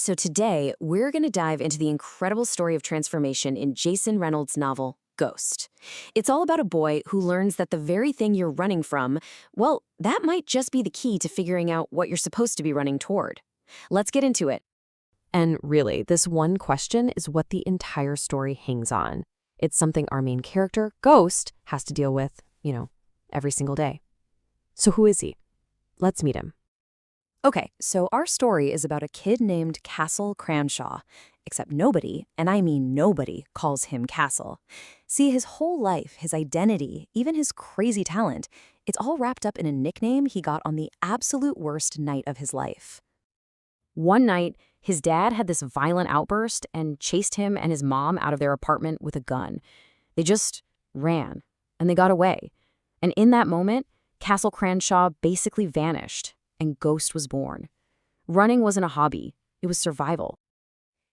So today, we're going to dive into the incredible story of transformation in Jason Reynolds' novel, Ghost. It's all about a boy who learns that the very thing you're running from, well, that might just be the key to figuring out what you're supposed to be running toward. Let's get into it. And really, this one question is what the entire story hangs on. It's something our main character, Ghost, has to deal with, every single day. So who is he? Let's meet him. Okay, so our story is about a kid named Castle Cranshaw, except nobody, and I mean nobody, calls him Castle. See, his whole life, his identity, even his crazy talent, it's all wrapped up in a nickname he got on the absolute worst night of his life. One night, his dad had this violent outburst and chased him and his mom out of their apartment with a gun. They just ran, and they got away. And in that moment, Castle Cranshaw basically vanished, and Ghost was born. Running wasn't a hobby, it was survival.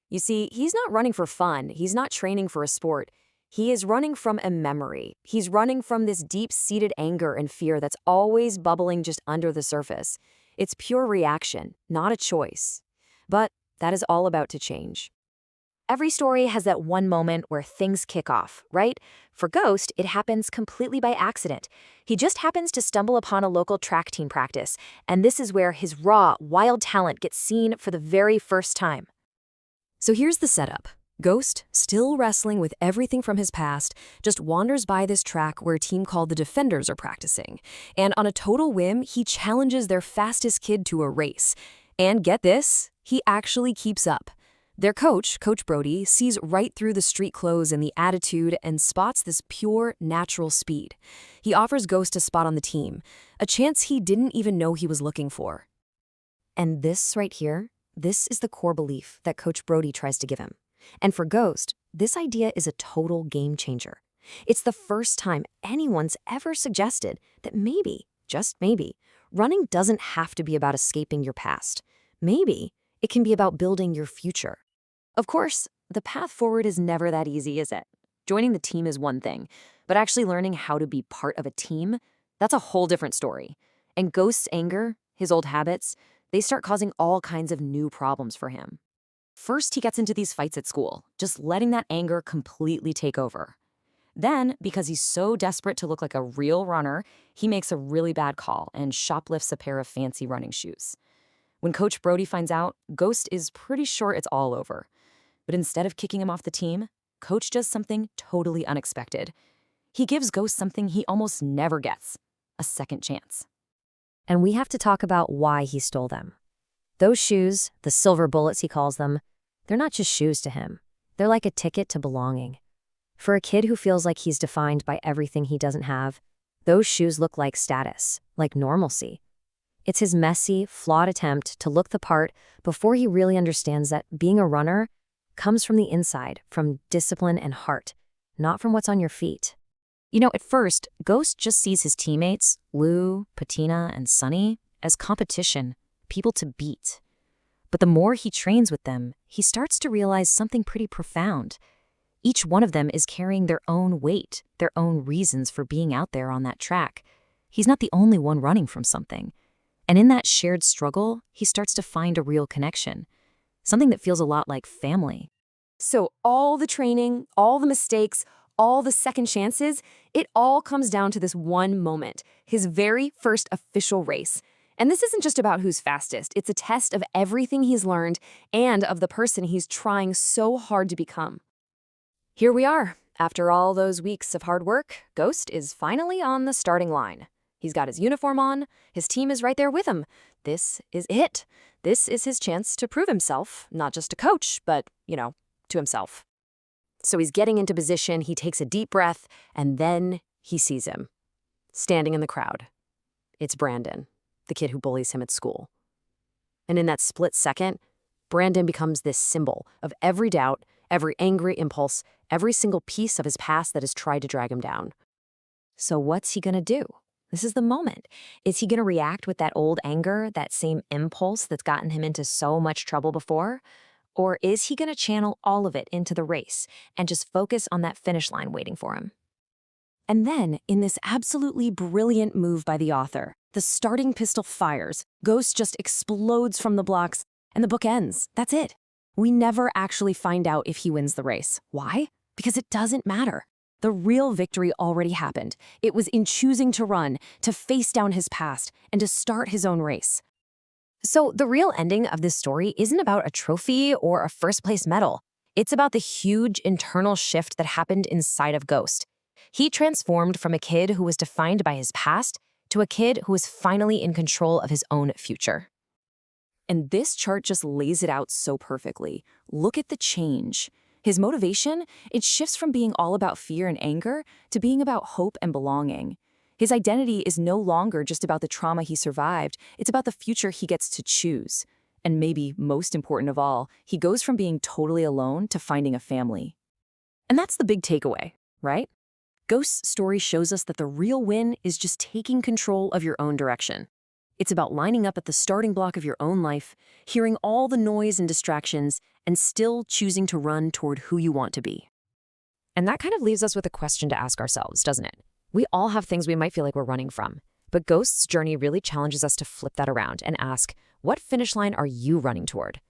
You see, he's not running for fun, he's not training for a sport. He is running from a memory. He's running from this deep-seated anger and fear that's always bubbling just under the surface. It's pure reaction, not a choice. But that is all about to change. Every story has that one moment where things kick off, right? For Ghost, it happens completely by accident. He just happens to stumble upon a local track team practice, and this is where his raw, wild talent gets seen for the very first time. So here's the setup. Ghost, still wrestling with everything from his past, just wanders by this track where a team called the Defenders are practicing. And on a total whim, he challenges their fastest kid to a race. And get this, he actually keeps up. Their coach, Coach Brody, sees right through the street clothes and the attitude and spots this pure, natural speed. He offers Ghost a spot on the team, a chance he didn't even know he was looking for. And this right here, this is the core belief that Coach Brody tries to give him. And for Ghost, this idea is a total game changer. It's the first time anyone's ever suggested that maybe, just maybe, running doesn't have to be about escaping your past. Maybe it can be about building your future. Of course, the path forward is never that easy, is it? Joining the team is one thing, but actually learning how to be part of a team, that's a whole different story. And Ghost's anger, his old habits, they start causing all kinds of new problems for him. First, he gets into these fights at school, just letting that anger completely take over. Then, because he's so desperate to look like a real runner, he makes a really bad call and shoplifts a pair of fancy running shoes. When Coach Brody finds out, Ghost is pretty sure it's all over. But instead of kicking him off the team, Coach does something totally unexpected. He gives Ghost something he almost never gets, a second chance. And we have to talk about why he stole them. Those shoes, the silver bullets he calls them, they're not just shoes to him. They're like a ticket to belonging. For a kid who feels like he's defined by everything he doesn't have, those shoes look like status, like normalcy. It's his messy, flawed attempt to look the part before he really understands that being a runner comes from the inside, from discipline and heart, not from what's on your feet. At first, Ghost just sees his teammates, Lou, Patina, and Sunny, as competition, people to beat. But the more he trains with them, he starts to realize something pretty profound. Each one of them is carrying their own weight, their own reasons for being out there on that track. He's not the only one running from something. And in that shared struggle, he starts to find a real connection, something that feels a lot like family. So all the training, all the mistakes, all the second chances, it all comes down to this one moment, his very first official race. And this isn't just about who's fastest, it's a test of everything he's learned and of the person he's trying so hard to become. Here we are. After all those weeks of hard work, Ghost is finally on the starting line. He's got his uniform on, his team is right there with him. This is it. This is his chance to prove himself, not just to coach, but, to himself. So he's getting into position, he takes a deep breath, and then he sees him, standing in the crowd. It's Brandon, the kid who bullies him at school. And in that split second, Brandon becomes this symbol of every doubt, every angry impulse, every single piece of his past that has tried to drag him down. So what's he gonna do? This is the moment. Is he going to react with that old anger, that same impulse that's gotten him into so much trouble before? Or is he going to channel all of it into the race and just focus on that finish line waiting for him? And then, in this absolutely brilliant move by the author, the starting pistol fires, Ghost just explodes from the blocks, and the book ends. That's it. We never actually find out if he wins the race. Why? Because it doesn't matter. The real victory already happened. It was in choosing to run, to face down his past, and to start his own race. So the real ending of this story isn't about a trophy or a first-place medal. It's about the huge internal shift that happened inside of Ghost. He transformed from a kid who was defined by his past to a kid who was finally in control of his own future. And this chart just lays it out so perfectly. Look at the change. His motivation, it shifts from being all about fear and anger to being about hope and belonging. His identity is no longer just about the trauma he survived, it's about the future he gets to choose. And maybe most important of all, he goes from being totally alone to finding a family. And that's the big takeaway, right? Ghost's story shows us that the real win is just taking control of your own direction. It's about lining up at the starting block of your own life, hearing all the noise and distractions, and still choosing to run toward who you want to be. And that kind of leaves us with a question to ask ourselves, doesn't it? We all have things we might feel like we're running from, but Ghost's journey really challenges us to flip that around and ask, what finish line are you running toward?